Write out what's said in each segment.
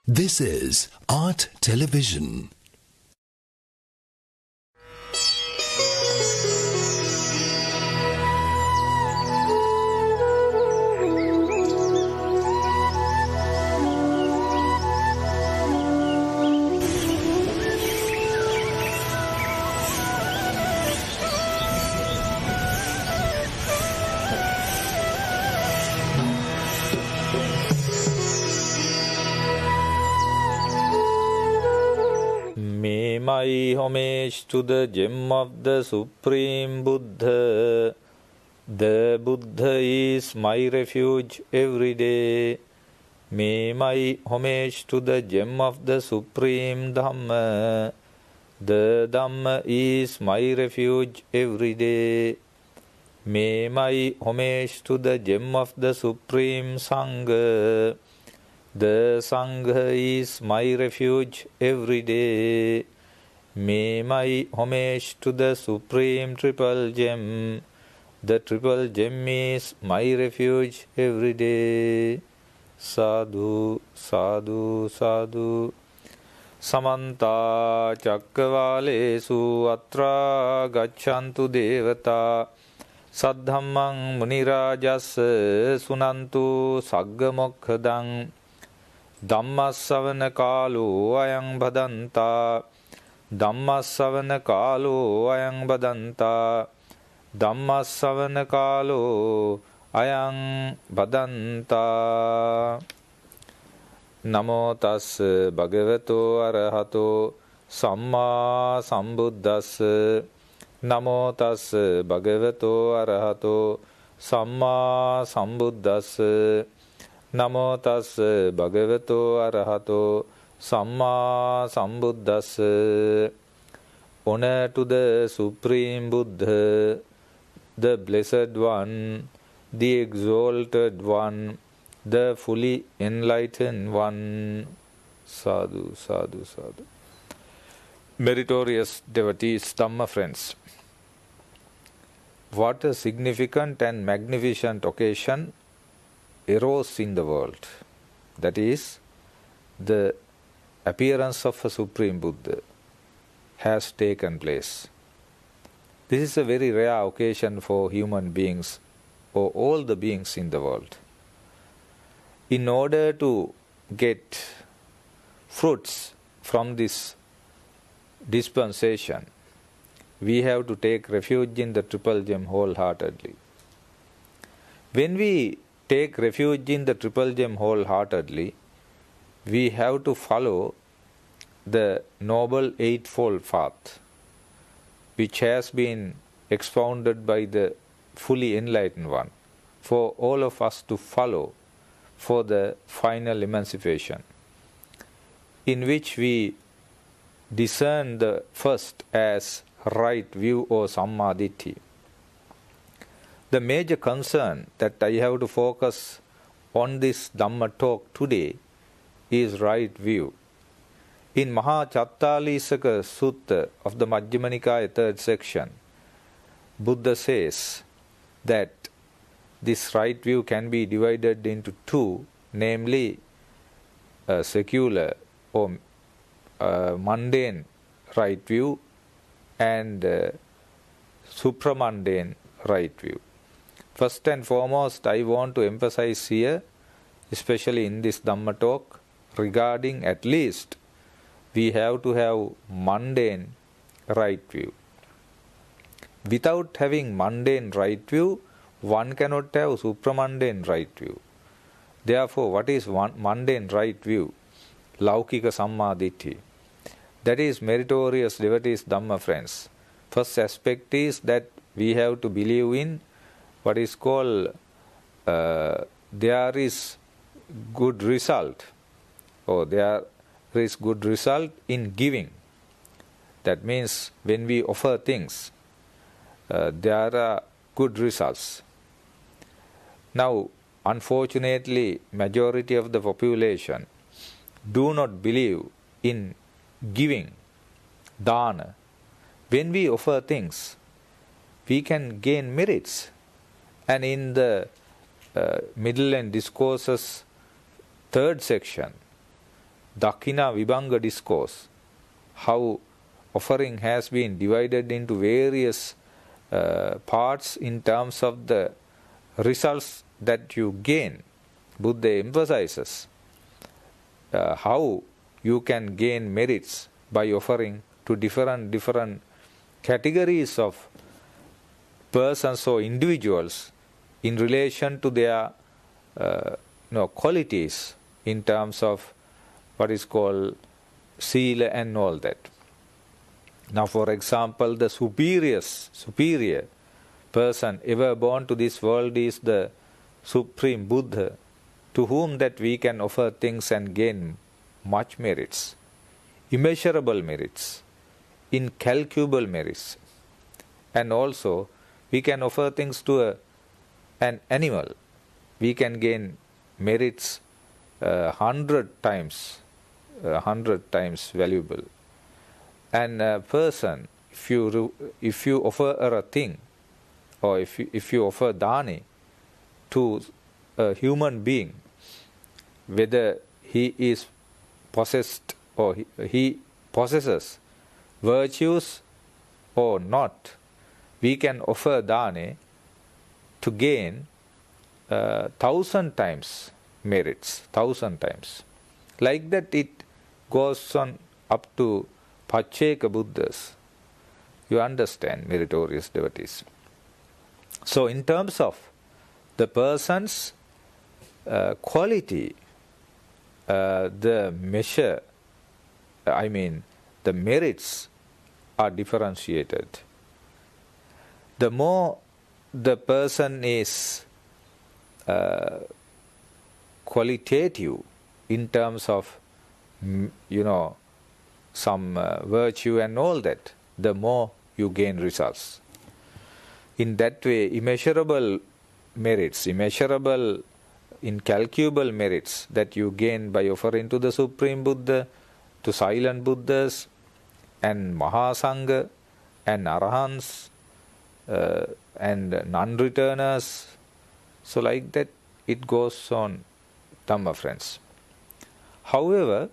This is Art Television. My homage to the gem of the Supreme Buddha. The Buddha is my refuge every day. May my homage to the gem of the Supreme Dhamma. The Dhamma is my refuge every day. May my homage to the gem of the Supreme Sangha. The Sangha is my refuge every day. May my homage to the Supreme Triple Gem. The Triple Gem is my refuge every day. Sadhu, sadhu, sadhu. Samanta cakkavalesu atra gachantu devata. Saddhammang munirajas sunantu saggamokkadang. Dhammasavana kalu ayang badanta. Dhammasavana kalu ayang badanta. Dhammasavana kalu ayang badanta. Namo tas bhagavato arahato samma sambuddhas. Namo tas bhagavato arahato samma sambuddhas. Namo tas bhagavato arahato samma sambuddhas. Honor to the Supreme Buddha, the Blessed One, the Exalted One, the fully enlightened One. Sadhu, sadhu, sadhu. Meritorious devotees, Dhamma friends, what a significant and magnificent occasion arose in the world. That is, the appearance of a Supreme Buddha has taken place. This is a very rare occasion for human beings or all the beings in the world. In order to get fruits from this dispensation, we have to take refuge in the Triple Gem wholeheartedly. When we take refuge in the Triple Gem wholeheartedly, we have to follow the Noble Eightfold Path, which has been expounded by the fully enlightened one, for all of us to follow for the final emancipation, in which we discern the first as right view or sammaditthi. The major concern that I have to focus on this Dhamma talk today is right view. In Mahachattalisaka Sutta of the Majjhima Nikaya 3rd section, Buddha says that this right view can be divided into two, namely secular or mundane right view and supramundane right view. First and foremost, I want to emphasize here, especially in this Dhamma talk, regarding at least we have to have mundane right view. Without having mundane right view, one cannot have supramundane right view. Therefore, what is mundane right view? Laukika sammaditthi. That is meritorious devotees, Dhamma friends. First aspect is that we have to believe in what is called there is good result, or there is good result in giving. That means when we offer things, there are good results. Now, unfortunately, majority of the population do not believe in giving, dana. When we offer things, we can gain merits. And in the Middle and Discourses 3rd section, Dakina Vibhanga discourse, how offering has been divided into various parts in terms of the results that you gain. Buddha emphasizes how you can gain merits by offering to different categories of persons or individuals in relation to their qualities in terms of what is called sila and all that. Now, for example, the superior person ever born to this world is the Supreme Buddha, to whom that we can offer things and gain much merits, immeasurable merits, incalculable merits. And also, we can offer things to an animal. We can gain merits 100 times valuable. And a person, if you offer a thing, or if you offer dani to a human being, whether he is possessed or he possesses virtues or not, we can offer dani to gain 1,000 times merits, 1,000 times. Like that it goes on up to Pacheka Buddhas. You understand, meritorious devotees. So in terms of the person's quality, the measure, the merits are differentiated. The more the person is qualitative in terms of, some virtue and all that, the more you gain results. In that way, immeasurable merits, immeasurable, incalculable merits that you gain by offering to the Supreme Buddha, to silent Buddhas, and Mahasangha, and Arahants, and non-returners. So like that, it goes on, Dhamma friends. However,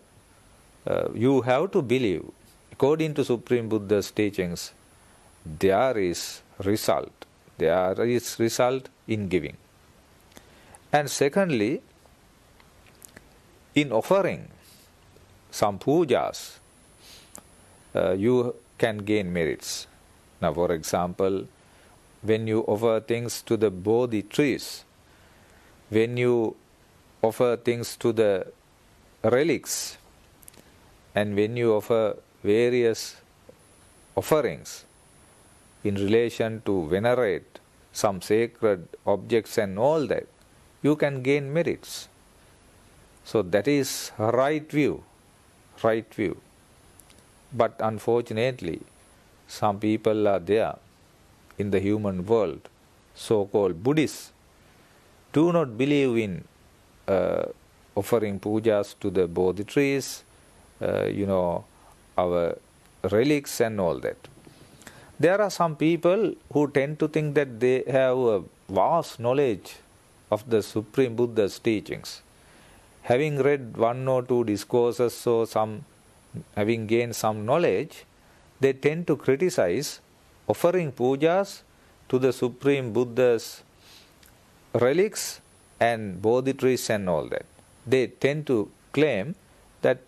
you have to believe, according to Supreme Buddha's teachings, there is result. There is result in giving. And secondly, in offering some pujas, you can gain merits. Now, for example, when you offer things to the Bodhi trees, when you offer things to the relics, and when you offer various offerings in relation to venerate some sacred objects and all that, you can gain merits. So that is a right view. But unfortunately, some people are there in the human world, so-called Buddhists, do not believe in offering pujas to the Bodhi trees, our relics and all that. There are some people who tend to think that they have a vast knowledge of the Supreme Buddha's teachings. Having read one or two discourses or having gained some knowledge, they tend to criticize offering pujas to the Supreme Buddha's relics and Bodhi trees and all that. They tend to claim that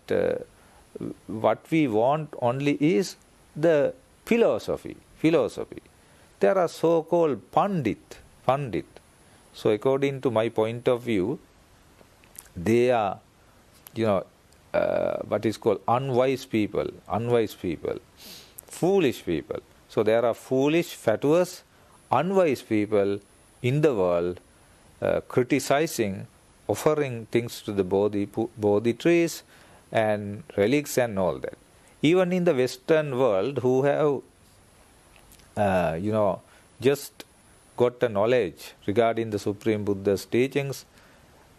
what we want only is the philosophy. There are so-called pandit. So according to my point of view, they are, what is called unwise people, foolish people. So there are foolish, fatuous, unwise people in the world criticizing, offering things to the Bodhi trees and relics and all that. Even in the Western world, who have, just got a knowledge regarding the Supreme Buddha's teachings,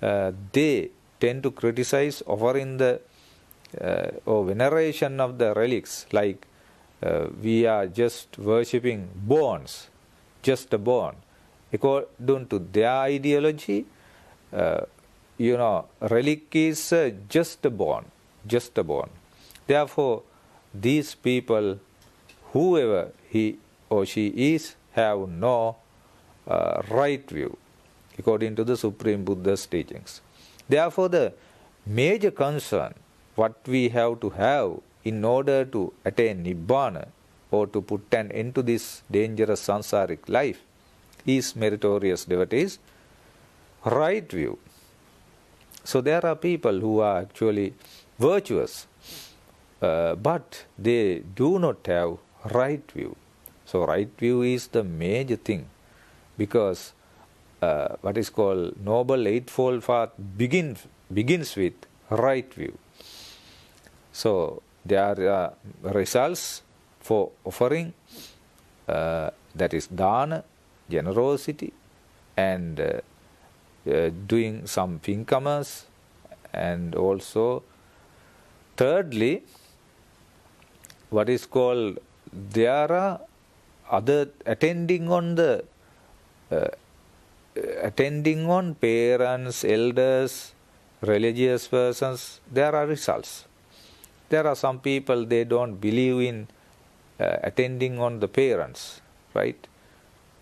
they tend to criticize offering the or veneration of the relics, like we are just worshipping bones, just a bone. According to their ideology, relic is just a bone. just born. Therefore, these people, whoever he or she is, have no right view according to the Supreme Buddha's teachings. Therefore, the major concern what we have to have in order to attain Nibbana or to put an end to this dangerous samsaric life is, meritorious devotees, right view. So there are people who are actually virtuous, but they do not have right view. So right view is the major thing, because what is called Noble Eightfold Path begins with right view. So there are results for offering, that is Dana, generosity, and doing some pinkamas, and also thirdly, what is called, there are other attending on parents, elders, religious persons. There are results. There are some people, they don't believe in attending on the parents, right?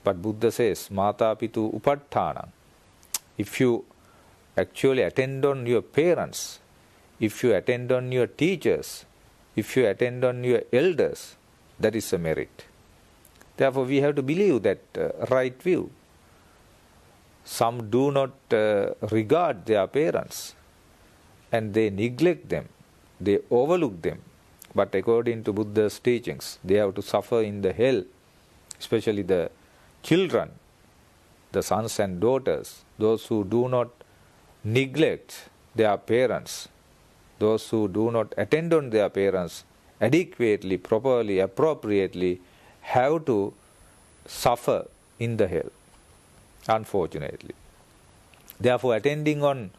But Buddha says, Mata Pitu Upatthana. If you actually attend on your parents, if you attend on your teachers, if you attend on your elders, that is a merit. Therefore, we have to believe that right view. Some do not regard their parents, and they neglect them, they overlook them. But according to Buddha's teachings, they have to suffer in the hell, especially the children, the sons and daughters, those who do not neglect their parents, those who do not attend on their parents adequately, properly, appropriately, have to suffer in the hell, unfortunately. Therefore, attending on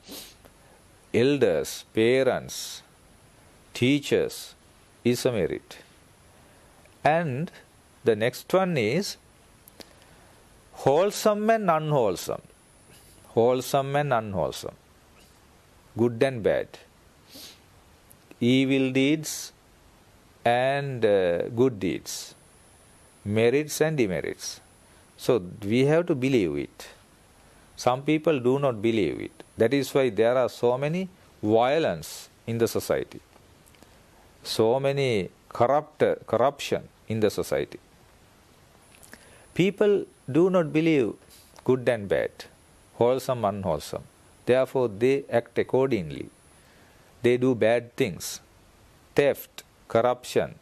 elders, parents, teachers is a merit. And the next one is wholesome and unwholesome. Wholesome and unwholesome. Good and bad. Evil deeds and good deeds. Merits and demerits. So we have to believe it. Some people do not believe it. That is why there are so many violence in the society. So many corruption in the society. People do not believe good and bad, wholesome, unwholesome. Therefore, they act accordingly. They do bad things. Theft, corruption,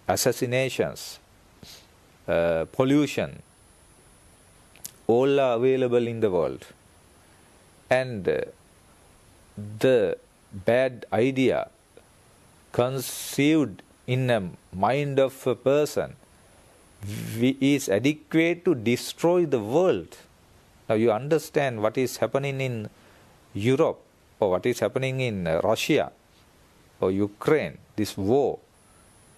assassinations, pollution, all are available in the world. And the bad idea conceived in a mind of a person is adequate to destroy the world. Now you understand what is happening in Europe, or what is happening in Russia or Ukraine, this war.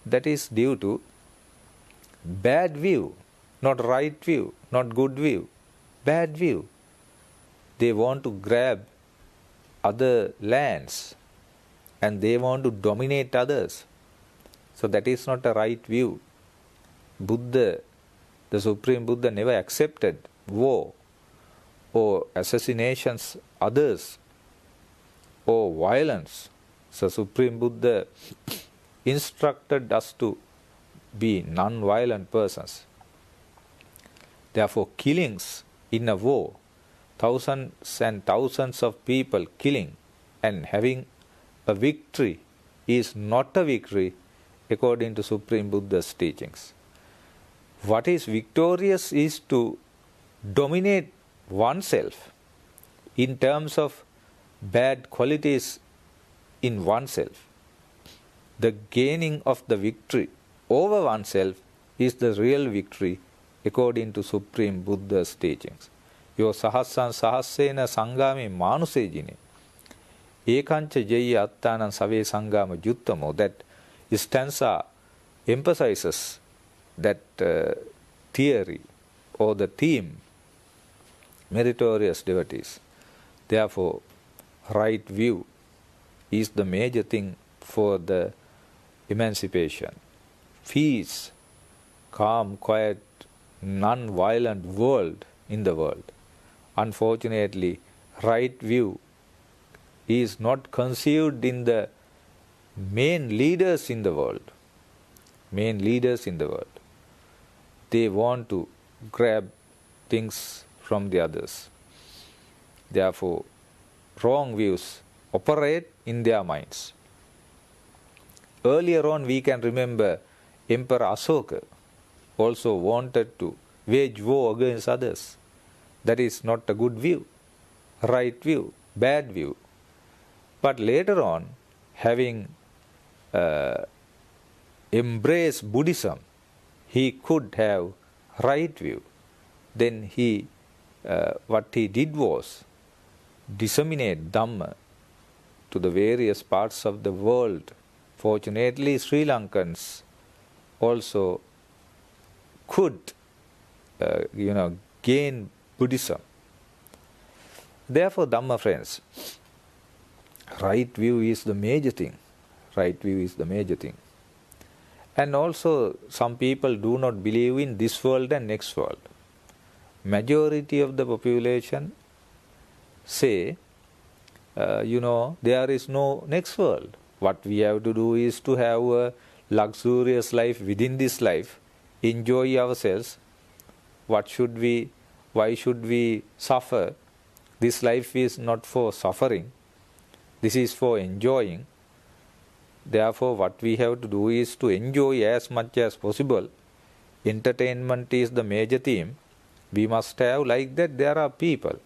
That is due to bad view, not right view, not good view, bad view. They want to grab other lands and they want to dominate others. So that is not a right view. Buddha, the Supreme Buddha, never accepted war or assassinations others or violence. So Supreme Buddha instructed us to be non-violent persons. Therefore, killings in a war, thousands and thousands of people killing and having a victory is not a victory according to Supreme Buddha's teachings. What is victorious is to dominate oneself in terms of bad qualities in oneself. The gaining of the victory over oneself is the real victory according to Supreme Buddha's teachings. Yo sahassan sahassena sangame manusejine ekancha jaya attanan save sangama juttamo. That stanza emphasizes that theory or the theme, meritorious devotees. Therefore, right view is the major thing for the emancipation. Peace, calm, quiet, non-violent world in the world. Unfortunately, right view is not conceived in the main leaders in the world. Main leaders in the world. They want to grab things from the others. Therefore, wrong views operate in their minds. Earlier on, we can remember Emperor Asoka also wanted to wage war against others. That is not a good view, right view, bad view. But later on, having embraced Buddhism, he could have right view. Then what he did was disseminate Dhamma to the various parts of the world. Fortunately, Sri Lankans also could, gain Buddhism. Therefore, Dhamma friends, right view is the major thing. Right view is the major thing. And also, some people do not believe in this world and next world. Majority of the population say, there is no next world. What we have to do is to have a luxurious life within this life, enjoy ourselves. Why should we suffer? This life is not for suffering. This is for enjoying. Therefore, what we have to do is to enjoy as much as possible. Entertainment is the major theme. We must have like that. There are people.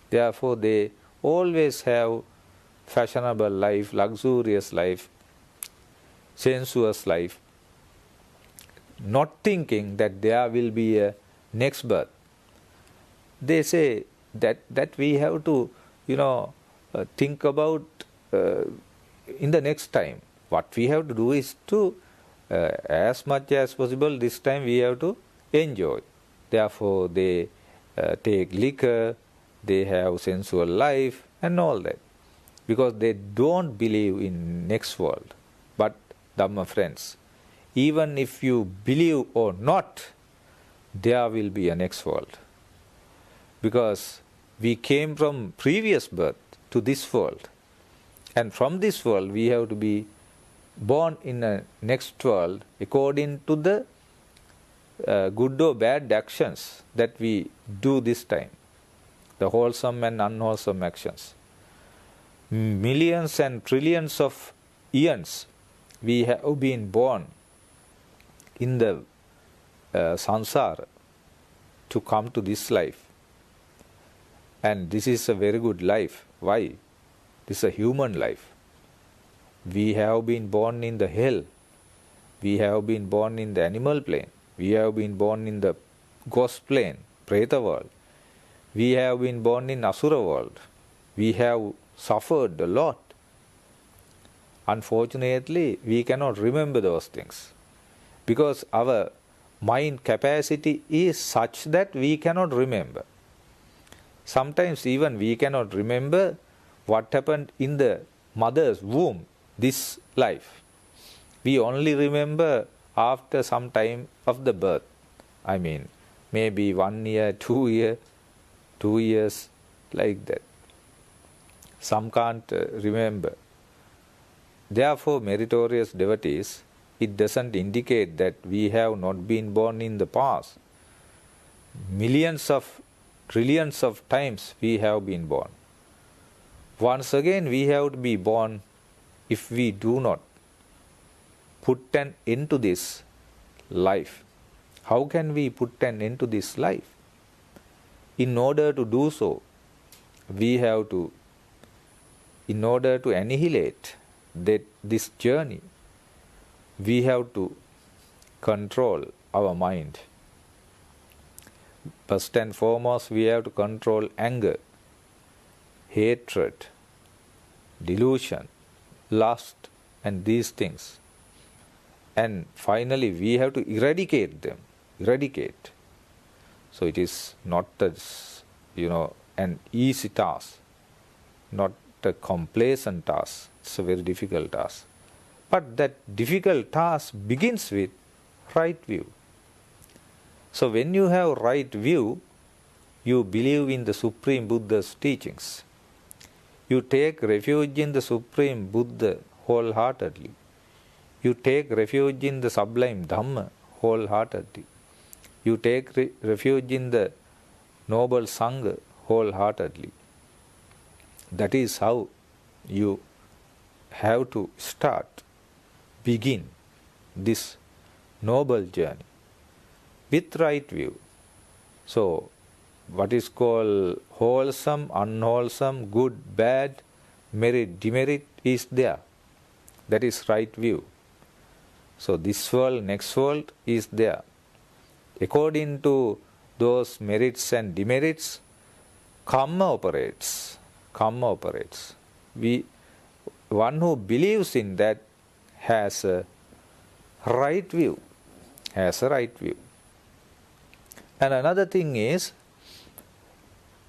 Therefore, they always have fashionable life, luxurious life, sensuous life, not thinking that there will be a next birth. They say that we have to, think about in the next time. What we have to do is to, as much as possible, this time we have to enjoy. Therefore, they take liquor, they have sensual life and all that. Because they don't believe in next world. But, Dhamma friends, even if you believe or not, there will be a next world. Because we came from previous birth to this world. And from this world, we have to be born in a next world according to the good or bad actions that we do this time. The wholesome and unwholesome actions. Millions and trillions of eons we have been born in the samsara to come to this life. And this is a very good life. Why? This is a human life. We have been born in the hell. We have been born in the animal plane. We have been born in the ghost plane, Preta world. We have been born in Asura world. We have suffered a lot. Unfortunately, we cannot remember those things. Because our mind capacity is such that we cannot remember. Sometimes even we cannot remember what happened in the mother's womb, this life. We only remember after some time of the birth. I mean, maybe 1 year, 2 years, like that. Some can't remember. Therefore, meritorious devotees, it doesn't indicate that we have not been born in the past. Trillions of times we have been born. Once again, we have to be born if we do not put an end to this life. How can we put an end to this life? In order to do so, we have to, in order to annihilate this journey, we have to control our mind. First and foremost, we have to control anger, hatred, delusion, lust, and these things. And finally, we have to eradicate them. Eradicate. So it is not an easy task. Not a complacent task. It's a very difficult task. But that difficult task begins with right view. So when you have right view, you believe in the Supreme Buddha's teachings. You take refuge in the Supreme Buddha wholeheartedly. You take refuge in the sublime Dhamma wholeheartedly. You take refuge in the noble Sangha wholeheartedly. That is how you have to begin this noble journey with right view. So, what is called wholesome, unwholesome, good, bad, merit, demerit is there. That is right view. So, this world, next world is there. According to those merits and demerits, karma operates. Karma operates. One who believes in that has a right view. Has a right view. And another thing is,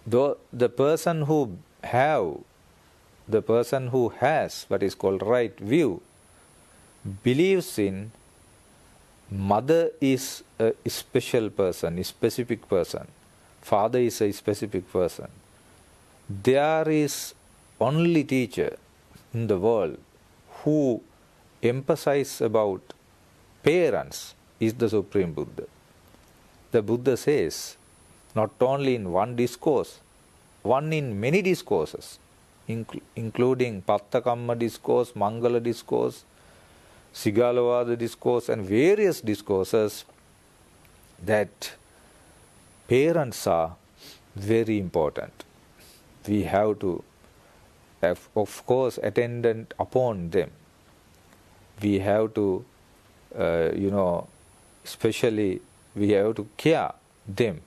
the person who has what is called right view believes in mother is a special person, a specific person. Father is a specific person. There is only teacher in the world who emphasizes about parents is the Supreme Buddha. The Buddha says, not only in one discourse, one in many discourses, including Pattakamma discourse, Mangala discourse, Sigalovada discourse and various discourses, that parents are very important. We have to, of course, attendant upon them. We have to, especially we have to care them.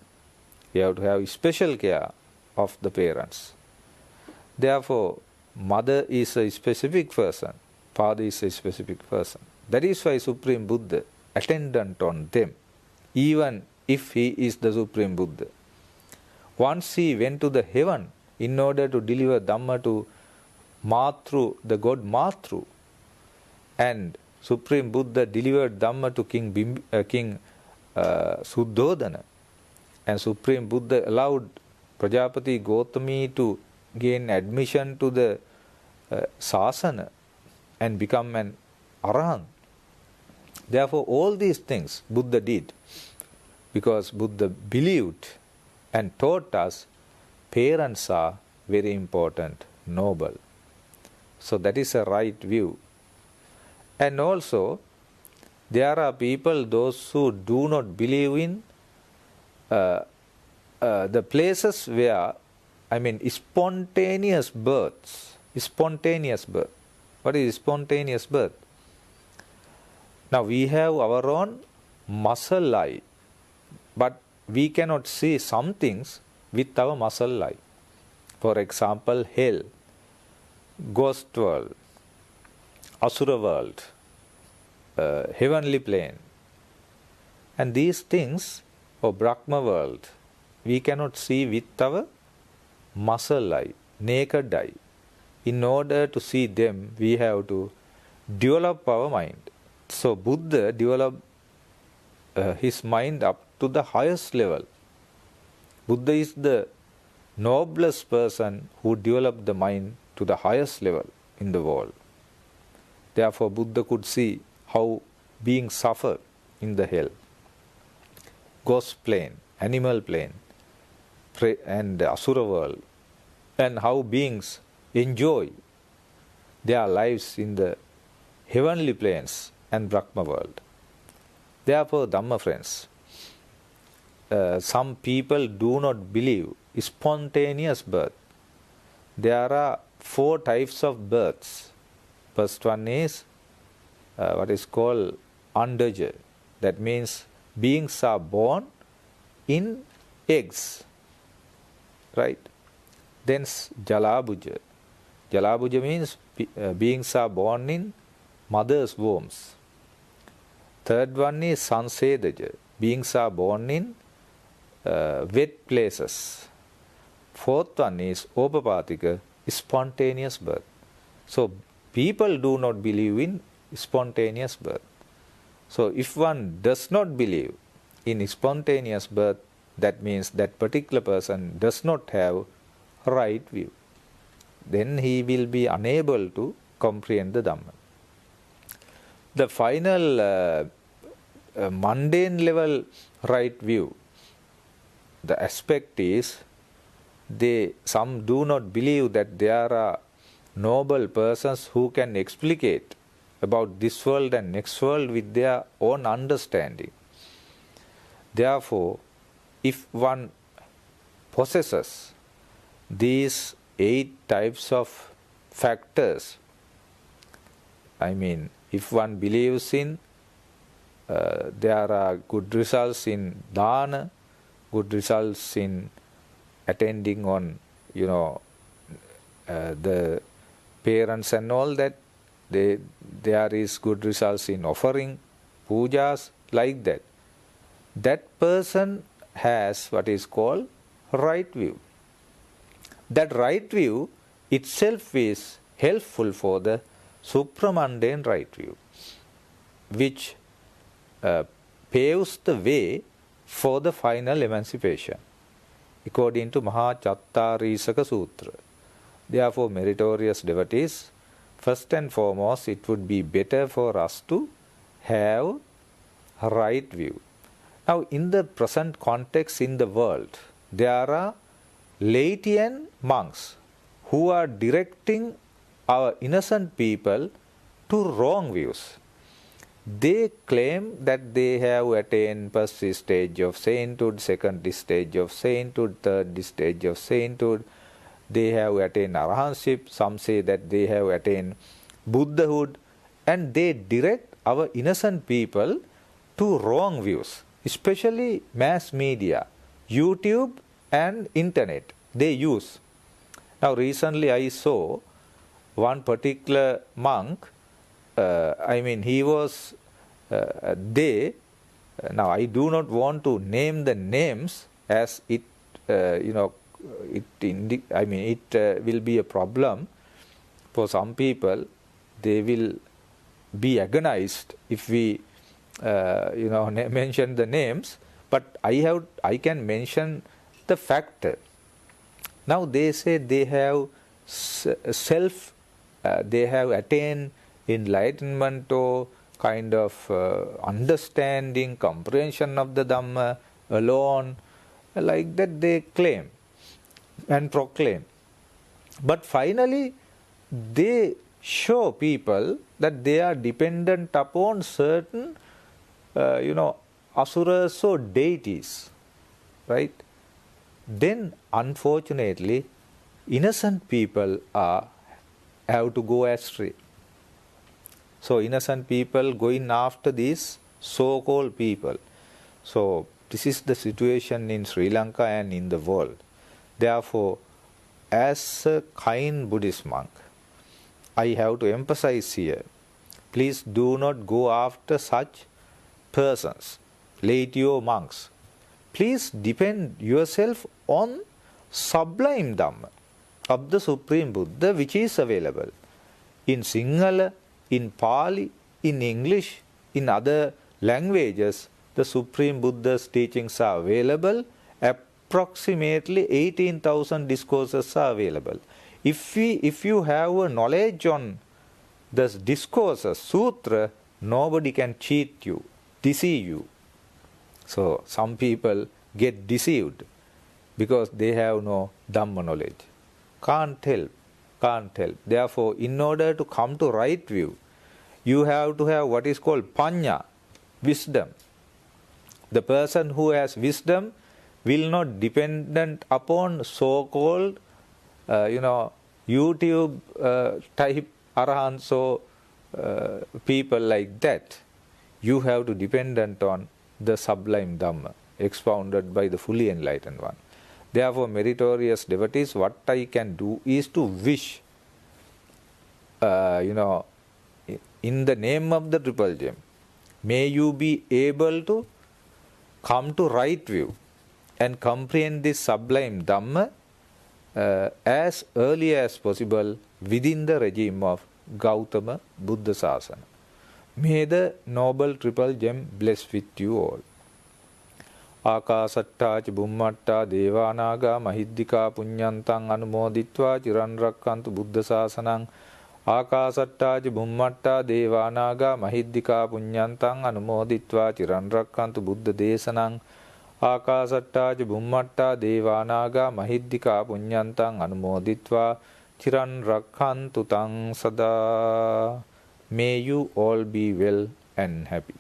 We have to have special care of the parents. Therefore, mother is a specific person, father is a specific person. That is why Supreme Buddha attendant on them, even if he is the Supreme Buddha. Once he went to the heaven in order to deliver Dhamma to Matru, the god Matru, and Supreme Buddha delivered Dhamma to King Suddhodana, and Supreme Buddha allowed Prajapati Gotami to gain admission to the Sasana and become an Arahant. Therefore, all these things Buddha did because Buddha believed and taught us parents are very important, noble. So that is a right view. And also, there are people, those who do not believe in the places where, spontaneous births. Spontaneous birth. What is spontaneous birth? Now we have our own muscle eye, but we cannot see some things with our muscle eye. For example, hell, ghost world, asura world, heavenly plane. And these things, or Brahma world, we cannot see with our muscle eye, naked eye. In order to see them, we have to develop our mind. So Buddha developed his mind up to the highest level. Buddha is the noblest person who developed the mind to the highest level in the world. Therefore, Buddha could see how beings suffer in the hell, ghost plane, animal plane, and the asura world, and how beings enjoy their lives in the heavenly planes and Brahma world. Therefore, Dhamma friends, some people do not believe spontaneous birth. There are 4 types of births. First one is what is called andaja. That means beings are born in eggs. Right? Then jalabhuja. Jalabhuja means beings are born in mother's wombs. Third one is sansedaja. Beings are born in wet places. Fourth one is opapatika. spontaneous birth. So people do not believe in spontaneous birth. So if one does not believe in spontaneous birth, that means that particular person does not have right view. Then he will be unable to comprehend the Dhamma. The final mundane level right view, the aspect is some do not believe that there are noble persons who can explicate about this world and next world with their own understanding. Therefore, if one possesses these 8 types of factors, I mean, if one believes in there are good results in Dana, good results in attending on, the parents and all that, there is good results in offering, pujas, like that. That person has what is called right view. That right view itself is helpful for the supramundane right view, which paves the way for the final emancipation, according to Mahachattarisaka Sutra. Therefore, meritorious devotees, first and foremost, it would be better for us to have a right view. Now, in the present context in the world, there are Laitian monks who are directing our innocent people to wrong views. They claim that they have attained first stage of sainthood, second stage of sainthood, third stage of sainthood. They have attained arahantship. Some say that they have attained Buddhahood. And they direct our innocent people to wrong views, especially mass media, YouTube and internet they use. Now recently I saw one particular monk, he was now I do not want to name the names as it will be a problem for some people. They will be agonized if we mention the names, but I can mention the factor. Now they say they have they have attained enlightenment or kind of understanding, comprehension of the Dhamma alone, like that they claim and proclaim. But finally, they show people that they are dependent upon certain, asuras or deities, right? Then, unfortunately, innocent people have to go astray. So, innocent people going after these so-called people. So, this is the situation in Sri Lanka and in the world. Therefore, as a kind Buddhist monk, I have to emphasize here, please do not go after such persons, laitio monks. Please depend yourself on sublime Dhamma of the Supreme Buddha, which is available in Sinhala, in Pali, in English, in other languages. The Supreme Buddha's teachings are available. Approximately 18,000 discourses are available. If you have a knowledge on the discourses, sutra, nobody can cheat you, deceive you. So some people get deceived because they have no Dhamma knowledge. Can't help. Therefore, in order to come to right view, you have to have what is called panya, wisdom. The person who has wisdom will not dependent upon so-called, YouTube type arahants or people like that. You have to dependent on the sublime Dhamma expounded by the fully enlightened one. Therefore, meritorious devotees, what I can do is to wish, in the name of the Triple Gem, may you be able to come to right view and comprehend this sublime Dhamma as early as possible within the regime of Gautama Buddha Sasana. May the Noble Triple Gem bless with you all. Akasatta ca Bummatta Devanaga Mahiddika Punyantang Anumoditva Chiran Rakkantu Buddha Sasanang. Akasatta ca Bummatta Devanaga Mahiddika Punyantang Anumoditva Chiran Rakkantu Buddha Desanang. Akasatta ca Bummatta Devanaga Mahiddika Punyantang Anumoditva Chiran Rakkantu Tang Sada. May you all be well and happy.